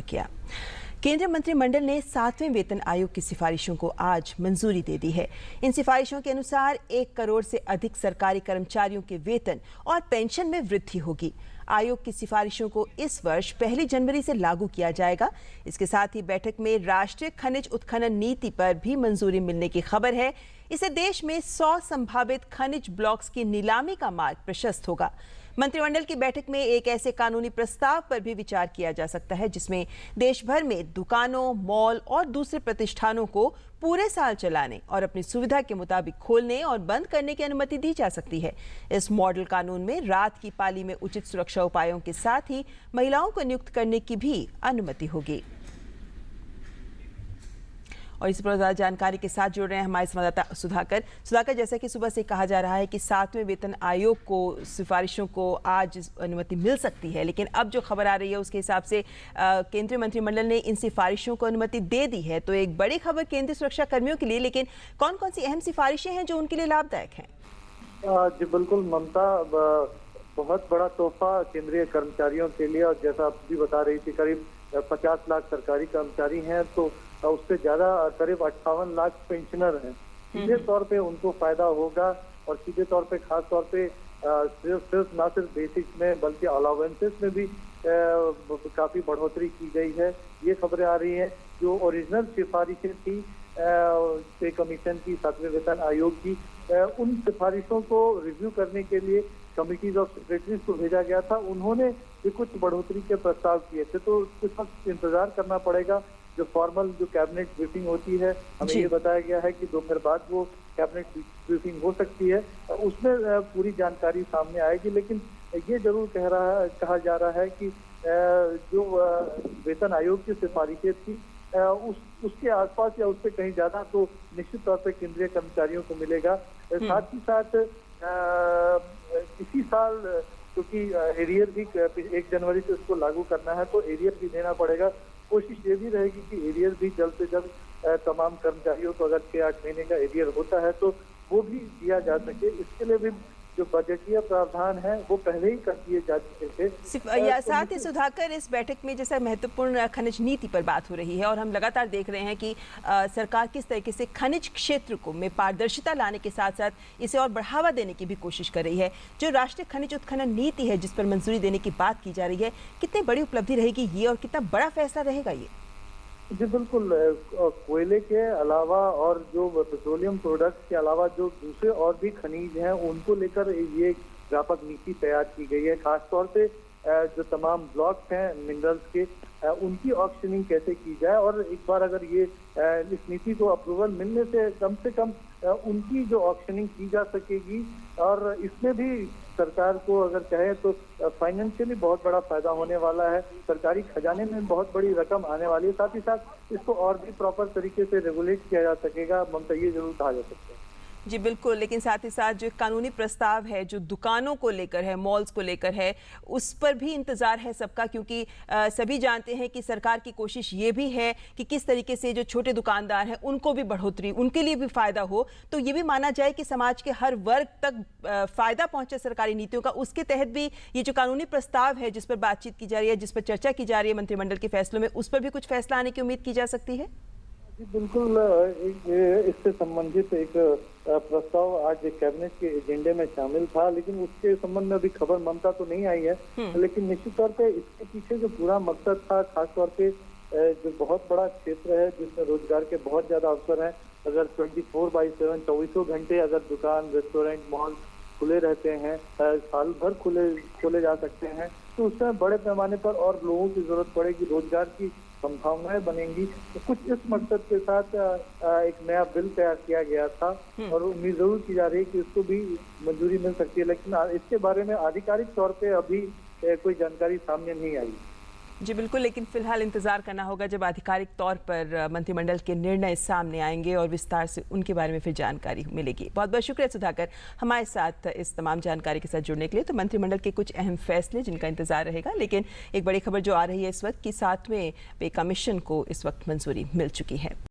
किया। केंद्रीय मंत्रिमंडल ने 7वें वेतन आयोग की सिफारिशों को आज मंजूरी दे दी है। इन सिफारिशों के अनुसार 1 करोड़ से अधिक सरकारी कर्मचारियों के वेतन और पेंशन में वृद्धि होगी। आयोग की सिफारिशों को इस वर्ष 1 जनवरी से लागू किया जाएगा। इसके साथ ही बैठक में राष्ट्रीय खनिज उत्खनन नीति पर भी मंजूरी मिलने की खबर है। इससे देश में 100 संभावित खनिज ब्लॉक्स की नीलामी का मार्ग प्रशस्त होगा। मंत्रिमंडल की बैठक में एक ऐसे कानूनी प्रस्ताव पर भी विचार किया जा सकता है जिसमें देश भर में दुकानों, मॉल और दूसरे प्रतिष्ठानों को पूरे साल चलाने और अपनी सुविधा के मुताबिक खोलने और बंद करने की अनुमति दी जा सकती है। इस मॉडल कानून में रात की पाली में उचित सुरक्षा उपायों के साथ ही महिलाओं को नियुक्त करने की भी अनुमति होगी। और इस पर ज्यादा जानकारी के साथ जुड़ रहे हैं हमारे संवाददाता सुधाकर, जैसा कि सुबह से कहा जा रहा है कि 7वें वेतन आयोग को सिफारिशों को आज अनुमति मिल सकती है, लेकिन अब जो खबर आ रही है उसके हिसाब से केंद्रीय मंत्रिमंडल ने इन सिफारिशों को अनुमति दे दी है। तो एक बड़ी खबर केंद्रीय सुरक्षा कर्मियों के लिए, लेकिन कौन कौन सी अहम सिफारिशें हैं जो उनके लिए लाभदायक हैं? जी बिल्कुल ममता, बहुत बड़ा तोहफा केंद्रीय कर्मचारियों के लिए। और जैसा आप भी बता रही थी, करीब 50 लाख सरकारी कर्मचारी हैं, तो उससे ज्यादा करीब 58 लाख पेंशनर हैं। सीधे तौर पे उनको फायदा होगा और सीधे तौर पे खास तौर पे सिर्फ ना सिर्फ बेसिक्स में बल्कि अलावेंसेस में भी काफी बढ़ोतरी की गई है। ये खबरें आ रही हैं। जो ओरिजिनल सिफारिशें थी पे कमीशन की, 7वें वेतन आयोग की, उन सिफारिशों को रिव्यू करने के लिए कमिटीज ऑफ सेक्रेटरीज को भेजा गया था। उन्होंने भी कुछ बढ़ोतरी के प्रस्ताव किए थे, तो कुछ वक्त इंतजार करना पड़ेगा। जो फॉर्मल जो कैबिनेट ब्रीफिंग होती है, हमें ये बताया गया है कि दोपहर बाद वो कैबिनेट ब्रीफिंग हो सकती है, उसमें पूरी जानकारी सामने आएगी। लेकिन ये जरूर कहा जा रहा है कि जो वेतन आयोग की सिफारिशें थी उसके आसपास या उससे कहीं ज्यादा तो निश्चित तौर पर केंद्रीय कर्मचारियों को मिलेगा। साथ ही साथ इसी साल क्योंकि एरियर भी 1 जनवरी से इसको लागू करना है, तो एरियर भी देना पड़ेगा। कोशिश ये भी रहेगी कि एरियर भी जल्द से जल्द तमाम कर्मचारियों को, अगर 6-8 महीने का एरियर होता है तो वो भी दिया जा सके। इसके लिए भी जो बजटीय प्रावधान है वो पहले ही कर दिए जा चुके थे। साथ ही सुधाकर, इस बैठक में जैसा महत्वपूर्ण खनिज नीति पर बात हो रही है और हम लगातार देख रहे हैं कि सरकार किस तरीके से खनिज क्षेत्र को में पारदर्शिता लाने के साथ साथ इसे और बढ़ावा देने की भी कोशिश कर रही है। जो राष्ट्रीय खनिज उत्खनन नीति है जिस पर मंजूरी देने की बात की जा रही है, कितनी बड़ी उपलब्धि रहेगी ये और कितना बड़ा फैसला रहेगा ये? जी बिल्कुल, कोयले के अलावा और जो पेट्रोलियम प्रोडक्ट्स के अलावा जो दूसरे और भी खनिज हैं उनको लेकर ये व्यापक नीति तैयार की गई है। खासतौर पे जो तमाम ब्लॉक्स हैं मिनरल्स के, उनकी ऑक्शनिंग कैसे की जाए, और एक बार अगर ये इस नीति को अप्रूवल मिलने से कम उनकी जो ऑक्शनिंग की जा सकेगी। और इसमें भी सरकार को अगर कहे तो फाइनेंशियली बहुत बड़ा फायदा होने वाला है। सरकारी खजाने में बहुत बड़ी रकम आने वाली है। साथ ही साथ इसको और भी प्रॉपर तरीके से रेगुलेट किया जा सकेगा, ममता, ये जरूर कहा जा सकता है। जी बिल्कुल, लेकिन साथ ही साथ जो कानूनी प्रस्ताव है जो दुकानों को लेकर है, मॉल्स को लेकर है, उस पर भी इंतजार है सबका, क्योंकि सभी जानते हैं कि सरकार की कोशिश ये भी है कि किस तरीके से जो छोटे दुकानदार हैं उनको भी बढ़ोतरी, उनके लिए भी फायदा हो, तो ये भी माना जाए कि समाज के हर वर्ग तक फायदा पहुंचे सरकारी नीतियों का। उसके तहत भी ये जो कानूनी प्रस्ताव है जिस पर बातचीत की जा रही है, जिस पर चर्चा की जा रही है मंत्रिमंडल के फैसलों में, उस पर भी कुछ फैसला आने की उम्मीद की जा सकती है? जी बिल्कुल, इससे संबंधित एक प्रस्ताव आज कैबिनेट के एजेंडे में शामिल था, लेकिन उसके संबंध में अभी खबर ममता तो नहीं आई है। लेकिन निश्चित तौर पे इसके पीछे जो पूरा मकसद था, खासतौर पे जो बहुत बड़ा क्षेत्र है जिसमें रोजगार के बहुत ज्यादा अवसर हैं। अगर 24/7 24 घंटे अगर दुकान, रेस्टोरेंट, मॉल खुले रहते हैं, साल भर खोले जा सकते हैं, तो उसमें बड़े पैमाने पर और लोगों की जरूरत पड़ेगी, रोजगार की संभावनाएं बनेंगी। तो कुछ इस मकसद के साथ एक नया बिल तैयार किया गया था और उम्मीद जरूर की जा रही है कि इसको भी मंजूरी मिल सकती है। लेकिन इसके बारे में आधिकारिक तौर पे अभी कोई जानकारी सामने नहीं आई। जी बिल्कुल, लेकिन फिलहाल इंतजार करना होगा जब आधिकारिक तौर पर मंत्रिमंडल के निर्णय सामने आएंगे और विस्तार से उनके बारे में फिर जानकारी मिलेगी। बहुत बहुत शुक्रिया सुधाकर हमारे साथ इस तमाम जानकारी के साथ जुड़ने के लिए। तो मंत्रिमंडल के कुछ अहम फैसले जिनका इंतजार रहेगा, लेकिन एक बड़ी खबर जो आ रही है इस वक्त कि 7वें पे कमीशन को इस वक्त मंजूरी मिल चुकी है।